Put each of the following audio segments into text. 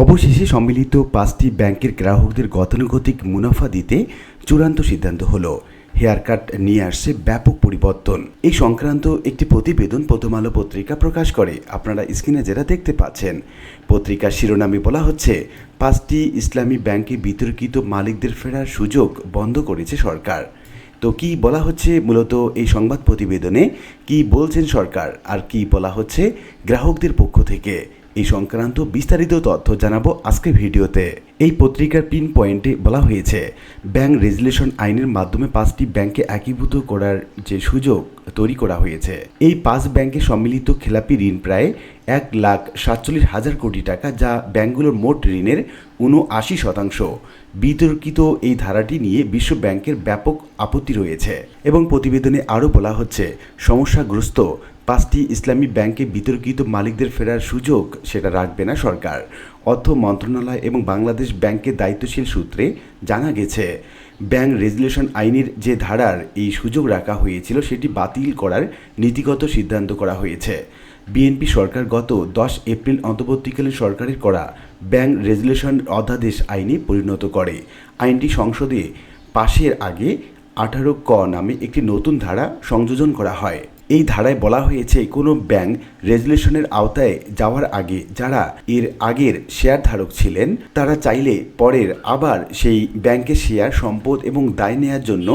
অবশেষে সম্মিলিত 5টি ব্যাংকের গ্রাহকদের গতানুগতিক মুনাফা দিতে চূড়ান্ত সিদ্ধান্ত হলো। হেয়ার কাট নিয়ে আসছে ব্যাপক পরিবর্তন। এই সংক্রান্ত একটি প্রতিবেদন প্রথম আলো পত্রিকা প্রকাশ করে। আপনারা স্ক্রিনে যেটা দেখতে পাচ্ছেন, পত্রিকার শিরোনামে বলা হচ্ছে 5টি ইসলামী ব্যাংকে বিতর্কিত মালিকদের ফেরার সুযোগ বন্ধ করেছে সরকার। তো কি বলা হচ্ছে মূলত এই সংবাদ প্রতিবেদনে, কি বলছেন সরকার আর কি বলা হচ্ছে গ্রাহকদের পক্ষ থেকে, এই সংক্রান্ত বিস্তারিত তথ্য জানাবো আজকের ভিডিওতে। এই পত্রিকার পিন পয়েন্টে বলা হয়েছে, ব্যাংক রেজুলেশন আইনের মাধ্যমে 5টি ব্যাংকে একীভূত করার যে সুযোগ তৈরি করা হয়েছে। এই 5 ব্যাংকে সম্মিলিত খেলাপি ঋণ প্রায় 1,47,000 কোটি টাকা, যা ব্যাংকগুলোর মোট ঋণের 79%। বিতর্কিত এই ধারাটি নিয়ে বিশ্ব ব্যাংকের ব্যাপক আপত্তি রয়েছে এবং প্রতিবেদনে আরও বলা হচ্ছে, সমস্যাগ্রস্ত 5টি ইসলামী ব্যাংকে বিতর্কিত মালিকদের ফেরার সুযোগ সেটা রাখবে না সরকার। অর্থ মন্ত্রণালয় এবং বাংলাদেশ ব্যাংকের দায়িত্বশীল সূত্রে জানা গেছে, ব্যাংক রেজুলেশন আইনের যে ধারার এই সুযোগ রাখা হয়েছিল সেটি বাতিল করার নীতিগত সিদ্ধান্ত করা হয়েছে। বিএনপি সরকার গত 10 এপ্রিল অন্তর্বর্তীকালীন সরকারের করা ব্যাংক রেজুলেশন অধ্যাদেশ আইনে পরিণত করে। আইনটি সংসদে পাশের আগে 18 ক নামে একটি নতুন ধারা সংযোজন করা হয়। এই ধারায় বলা হয়েছে, কোনো ব্যাংক রেজুলেশনের আওতায় যাওয়ার আগে যারা এর আগের শেয়ার ধারক ছিলেন তারা চাইলে পরের আবার সেই ব্যাংকের শেয়ার, সম্পদ এবং দায় নেওয়ার জন্য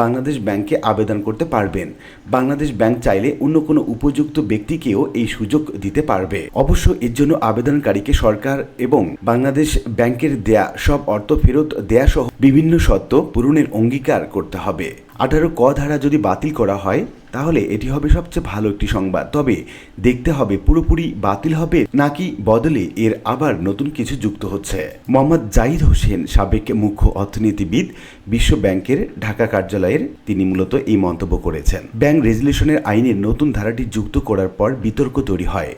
বাংলাদেশ ব্যাংকে আবেদন করতে পারবেন। বাংলাদেশ ব্যাংক চাইলে অন্য কোনো উপযুক্ত ব্যক্তিকেও এই সুযোগ দিতে পারবে। অবশ্য এর জন্য আবেদনকারীকে সরকার এবং বাংলাদেশ ব্যাংকের দেয়া সব অর্থ ফেরত দেয়া সহ বিভিন্ন শর্ত পূরণের অঙ্গীকার করতে হবে। 18 ক ধারা যদি বাতিল করা হয় তাহলে এটি হবে সবচেয়ে ভালো একটি সংবাদ। তবে দেখতে হবে পুরোপুরি বাতিল হবে নাকি বদলে এর আবার নতুন কিছু যুক্ত হচ্ছে। মোহাম্মদ জাহিদ হোসেন, সাবেক মুখ্য অর্থনীতিবিদ, বিশ্ব ব্যাংকের ঢাকা কার্যালয়ের, তিনি মূলত এই মন্তব্য করেছেন। ব্যাংক রেজুলেশনের আইনের নতুন ধারাটি যুক্ত করার পর বিতর্ক তৈরি হয়।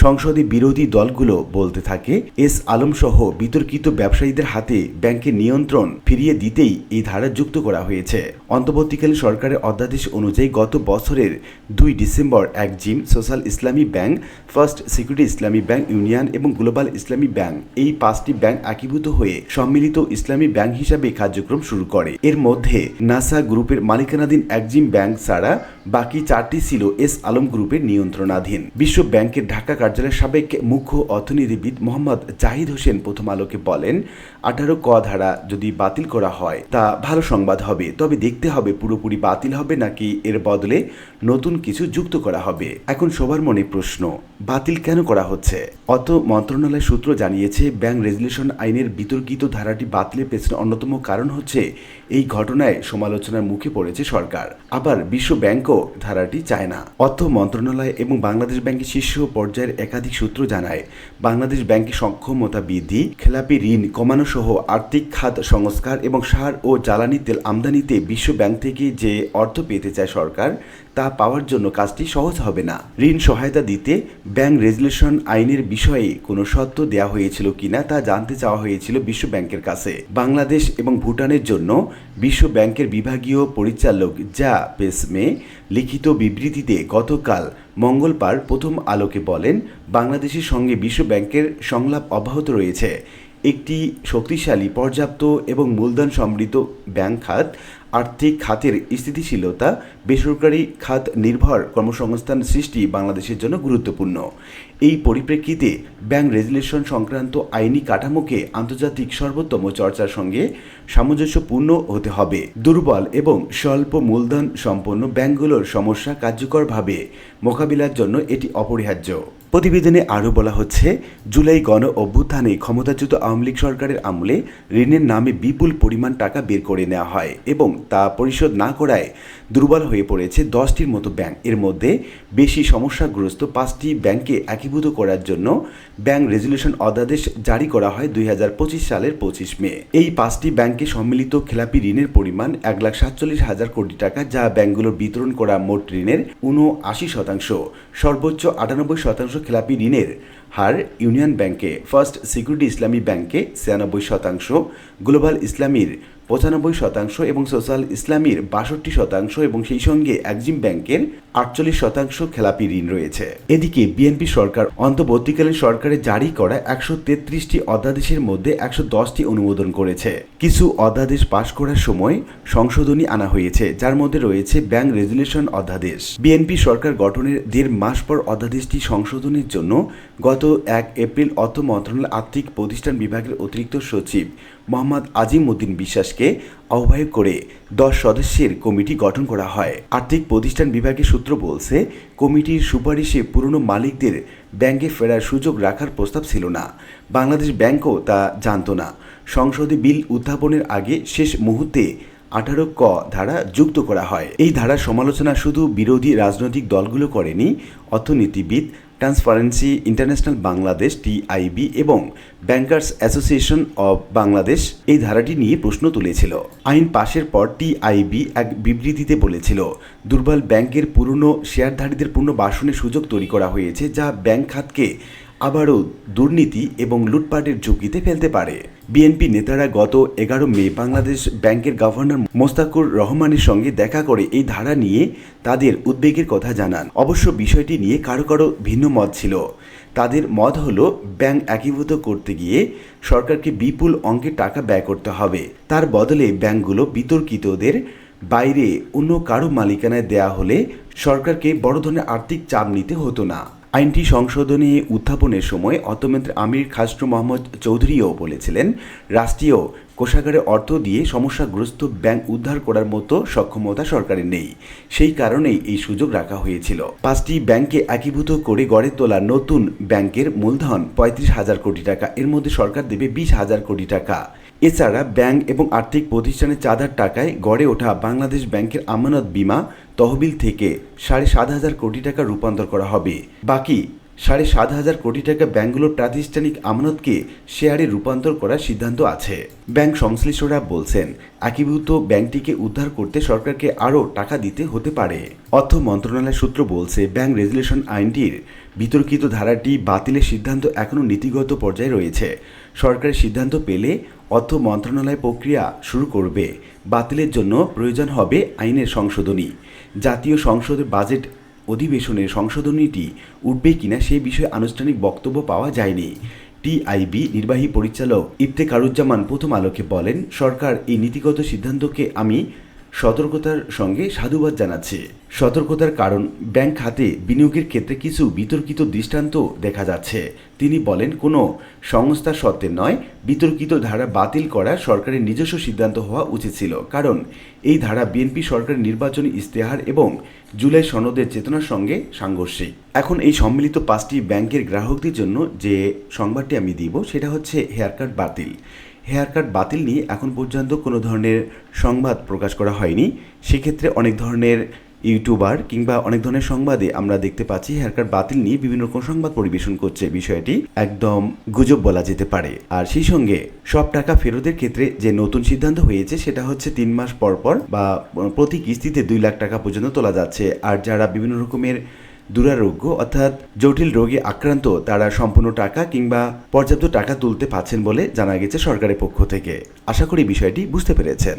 সংসদে বিরোধী দলগুলো বলতে থাকে, এস আলম সহ বিতর্কিত ব্যবসায়ীদের হাতে ব্যাংকের নিয়ন্ত্রণ ফিরিয়ে দিতেই এই ধারা যুক্ত করা হয়েছে। অন্তর্বর্তীকালীন সরকারের অধ্যাদেশ অনুযায়ী গত বছরের 2 ডিসেম্বর এক্সিম, সোশ্যাল ইসলামী ব্যাংক, ফার্স্ট সিকিউরিটি ইসলামী ব্যাংক, ইউনিয়ন এবং গ্লোবাল ইসলামী ব্যাংক, এই 5টি ব্যাংক একীভূত হয়ে সম্মিলিত ইসলামী ব্যাংক হিসাবে কার্যক্রম শুরু করে। এর মধ্যে নাসা গ্রুপের মালিকানাধীন এক্সিম ব্যাংক ছাড়া বাকি 4টি ছিল এস আলম গ্রুপের নিয়ন্ত্রণাধীন। বিশ্ব ব্যাংকের ঢাকা কার্যালয়ের সাবেক মুখ্য অর্থনীতিবিদ মোহাম্মদ জাহিদ হোসেন প্রথম আলোকে বলেন, 18 ক ধারা যদি বাতিল করা হয় তা ভালো সংবাদ হবে। তবে দেখতে হবে পুরোপুরি বাতিল হবে নাকি এর বদলে নতুন কিছু যুক্ত করা হবে। এখন সবার মনে প্রশ্ন, বাতিল কেন করা হচ্ছে? অর্থ মন্ত্রণালয় সূত্র জানিয়েছে, ব্যাংক রেজুলেশন আইনের বিতর্কিত ধারাটি বাতিলের পেছনে অন্যতম কারণ হচ্ছে এই ঘটনায় সমালোচনার মুখে পড়েছে সরকার। আবার বিশ্ব ব্যাংকও ধারাটি চায় না। অর্থ মন্ত্রণালয় এবং বাংলাদেশ ব্যাংকের শীর্ষ পর্যায়ের একাধিক সূত্র জানায়, বাংলাদেশ ব্যাংকের সক্ষমতা বৃদ্ধি, খেলাপি ঋণ কমানো সহ আর্থিক খাত সংস্কার এবং সার ও জ্বালানি তেল আমদানিতে বিশ্ব ব্যাংক থেকে যে অর্থ পেতে চায় সরকার, তা পাওয়ার জন্য কাজটি সহজ হবে না। ঋণ সহায়তা দিতে ব্যাংক রেজুলেশন আইনের বিষয়ে কোনো শর্ত দেওয়া হয়েছিল কিনা তা জানতে চাওয়া হয়েছিল বিশ্ব ব্যাংকের কাছে। বাংলাদেশ এবং ভুটানের জন্য বিশ্ব ব্যাংকের বিভাগীয় পরিচালক জা পেসমে লিখিত বিবৃতিতে গতকাল মঙ্গলবার প্রথম আলোকে বলেন, বাংলাদেশের সঙ্গে বিশ্ব ব্যাংকের সংলাপ অব্যাহত রয়েছে। একটি শক্তিশালী, পর্যাপ্ত এবং মূলধন সমৃদ্ধ ব্যাংক খাত, আর্থিক খাতের স্থিতিশীলতা, বেসরকারি খাত নির্ভর কর্মসংস্থান সৃষ্টি বাংলাদেশের জন্য গুরুত্বপূর্ণ। এই পরিপ্রেক্ষিতে ব্যাংক রেজুলেশন সংক্রান্ত আইনি কাঠামোকে আন্তর্জাতিক সর্বোত্তম চর্চার সঙ্গে সামঞ্জস্যপূর্ণ হতে হবে। দুর্বল এবং স্বল্প মূলধন সম্পন্ন ব্যাংকগুলোর সমস্যা কার্যকরভাবে মোকাবিলার জন্য এটি অপরিহার্য। প্রতিবেদনে আরও বলা হচ্ছে, জুলাই গণ অভ্যুত্থানে ক্ষমতাচ্যুত আওয়ামী লীগ সরকারের আমলে ঋণের নামে বিপুল পরিমাণ টাকা বের করে নেওয়া হয় এবং তা পরিশোধ না করায় দুর্বল হয়ে পড়েছে 10টির মতো ব্যাংক। এর মধ্যে বেশি সমস্যাগ্রস্ত 5টি ব্যাংকে একীভূত করার জন্য ব্যাংক রেজুলেশন অধ্যাদেশ জারি করা হয় 2025 সালের 25 মে। এই 5টি ব্যাংকে সম্মিলিত খেলাপি ঋণের পরিমাণ 1,47,000 কোটি টাকা, যা ব্যাংকগুলোর বিতরণ করা মোট ঋণের 79%। সর্বোচ্চ 98% খেলাপি ঋণের হার ইউনিয়ন ব্যাংকে, ফার্স্ট সিকিউরিটি ইসলামী ব্যাংকে 96%, গ্লোবাল ইসলামীর 95% এবং সোশ্যাল ইসলামীর 62% এবং সেই সঙ্গে এক্সিম ব্যাংকের 48% খেলাপি ঋণ রয়েছে। এদিকে বিএনপি সরকার অন্তর্বর্তীকালীন সরকারের জারি করা 133টি অধ্যাদেশের মধ্যে 110টি অনুমোদন করেছে। কিছু অধ্যাদেশ পাশ করার সময় সংশোধনী আনা হয়েছে, যার মধ্যে রয়েছে ব্যাংক রেজুলেশন অধ্যাদেশ। বিএনপি সরকার গঠনের 1.5 মাস পর অধ্যাদেশটি সংশোধনের জন্য গত 1 এপ্রিল অর্থ মন্ত্রণালয়ের আর্থিক প্রতিষ্ঠান বিভাগের অতিরিক্ত সচিব মোহাম্মদ আজিম উদ্দিন বিশ্বাসকে আহ্বায়ক করে 10 সদস্যের কমিটি গঠন করা হয়। আর্থিক প্রতিষ্ঠান বিভাগের সূত্র বলছে, কমিটির সুপারিশে পুরনো মালিকদের ব্যাংকে ফেরার সুযোগ রাখার প্রস্তাব ছিল না। বাংলাদেশ ব্যাংকও তা জানত না। সংসদে বিল উত্থাপনের আগে শেষ মুহূর্তে 18 ক ধারা যুক্ত করা হয়। এই ধারার সমালোচনা শুধু বিরোধী রাজনৈতিক দলগুলো করেনি, অর্থনীতিবিদ, ট্রান্সপারেন্সি ইন্টারন্যাশনাল বাংলাদেশ টিআইবি এবং ব্যাংকার্স অ্যাসোসিয়েশন অব বাংলাদেশ এই ধারাটি নিয়ে প্রশ্ন তুলেছিল। আইন পাশের পর টিআইবি এক বিবৃতিতে বলেছিল, দুর্বল ব্যাংকের পুরনো শেয়ারধারীদের পুনর্বাসনের সুযোগ তৈরি করা হয়েছে, যা ব্যাংক খাতকে আবারও দুর্নীতি এবং লুটপাটের ঝুঁকিতে ফেলতে পারে। বিএনপি নেতারা গত 11 মে বাংলাদেশ ব্যাংকের গভর্নর মোস্তাকুর রহমানের সঙ্গে দেখা করে এই ধারা নিয়ে তাদের উদ্বেগের কথা জানান। অবশ্য বিষয়টি নিয়ে কারো কারো ভিন্ন মত ছিল। তাদের মত হলো, ব্যাংক একীভূত করতে গিয়ে সরকারকে বিপুল অঙ্কের টাকা ব্যয় করতে হবে। তার বদলে ব্যাংকগুলো বিতর্কিতদের বাইরে অন্য কারো মালিকানায় দেয়া হলে সরকারকে বড় ধরনের আর্থিক চাপ নিতে হতো না। আইনটি সংশোধনী উত্থাপনের সময় অর্থমন্ত্রী আমির খাসরু মোহাম্মদ চৌধুরীও বলেছিলেন, রাষ্ট্রীয় কোষাগারে অর্থ দিয়ে সমস্যাগ্রস্ত ব্যাংক উদ্ধার করার মতো সক্ষমতা সরকারের নেই। সেই কারণেই এই সুযোগ রাখা হয়েছিল। 5টি ব্যাংকে একীভূত করে গড়ে তোলা নতুন ব্যাংকের মূলধন 35,000 কোটি টাকা। এর মধ্যে সরকার দেবে 20,000 কোটি টাকা। এছাড়া ব্যাংক এবং আর্থিক প্রতিষ্ঠানের চাঁদার টাকায় গড়ে ওঠা বাংলাদেশ ব্যাংকের আমানত বীমা তহবিল থেকে 7,500 কোটি টাকা রূপান্তর করা হবে। বাকি 7,500 কোটি টাকা ব্যাংকগুলোর প্রাতিষ্ঠানিক আমানতকে শেয়ারে রূপান্তর করার সিদ্ধান্ত আছে। ব্যাংক সংশ্লিষ্টরা বলছেন, একীভূত ব্যাংকটিকে উদ্ধার করতে সরকারকে আরও টাকা দিতে হতে পারে। অর্থ মন্ত্রণালয়ের সূত্র বলছে, ব্যাংক রেজুলেশন আইনটির বিতর্কিত ধারাটি বাতিলের সিদ্ধান্ত এখনও নীতিগত পর্যায়ে রয়েছে। সরকারের সিদ্ধান্ত পেলে অর্থ মন্ত্রণালয় প্রক্রিয়া শুরু করবে। বাতিলের জন্য প্রয়োজন হবে আইনের সংশোধনী। জাতীয় সংসদের বাজেট অধিবেশনের সংশোধনীটি উঠবে কিনা সে বিষয়ে আনুষ্ঠানিক বক্তব্য পাওয়া যায়নি। টিআইবি নির্বাহী পরিচালক ইফতেখারুজ্জামান প্রথম আলোকে বলেন, সরকার এই নীতিগত সিদ্ধান্তকে আমি সতর্কতার সঙ্গে সাধুবাদ জানাচ্ছি। সতর্কতার কারণ, ব্যাংক খাতে বিনিয়োগের ক্ষেত্রে কিছু বিতর্কিত দৃষ্টান্ত দেখা যাচ্ছে। তিনি বলেন, কোনো সংস্থা সত্ত্বে নয়, বিতর্কিত ধারা বাতিল করা সরকারের নিজস্ব সিদ্ধান্ত হওয়া উচিত ছিল, কারণ এই ধারা বিএনপি সরকারের নির্বাচনী ইশতেহার এবং জুলাই সনদের চেতনার সঙ্গে সাংঘর্ষিক। এখন এই সম্মিলিত 5টি ব্যাংকের গ্রাহকদের জন্য যে সংবাদটি আমি দিব সেটা হচ্ছে হেয়ার কাট বাতিল। হেয়ার কাট বাতিল নিয়ে এখন পর্যন্ত কোনো ধরনের সংবাদ প্রকাশ করা হয়নি। সেক্ষেত্রে অনেক ধরনের ইউটিউবার কিংবা অনেক ধরনের সংবাদে আমরা দেখতে পাচ্ছি হেয়ার কাট বাতিল নিয়ে বিভিন্ন রকম সংবাদ পরিবেশন করছে। বিষয়টি একদম গুজব বলা যেতে পারে। আর সেই সঙ্গে সব টাকা ফেরতের ক্ষেত্রে যে নতুন সিদ্ধান্ত হয়েছে সেটা হচ্ছে 3 মাস পর পর বা প্রতি কিস্তিতে 2 লাখ টাকা পর্যন্ত তোলা যাচ্ছে। আর যারা বিভিন্ন রকমের দুরারোগ্য অর্থাৎ জটিল রোগে আক্রান্ত তারা সম্পূর্ণ টাকা কিংবা পর্যাপ্ত টাকা তুলতে পারছেন বলে জানা গেছে সরকারের পক্ষ থেকে। আশা করি বিষয়টি বুঝতে পেরেছেন।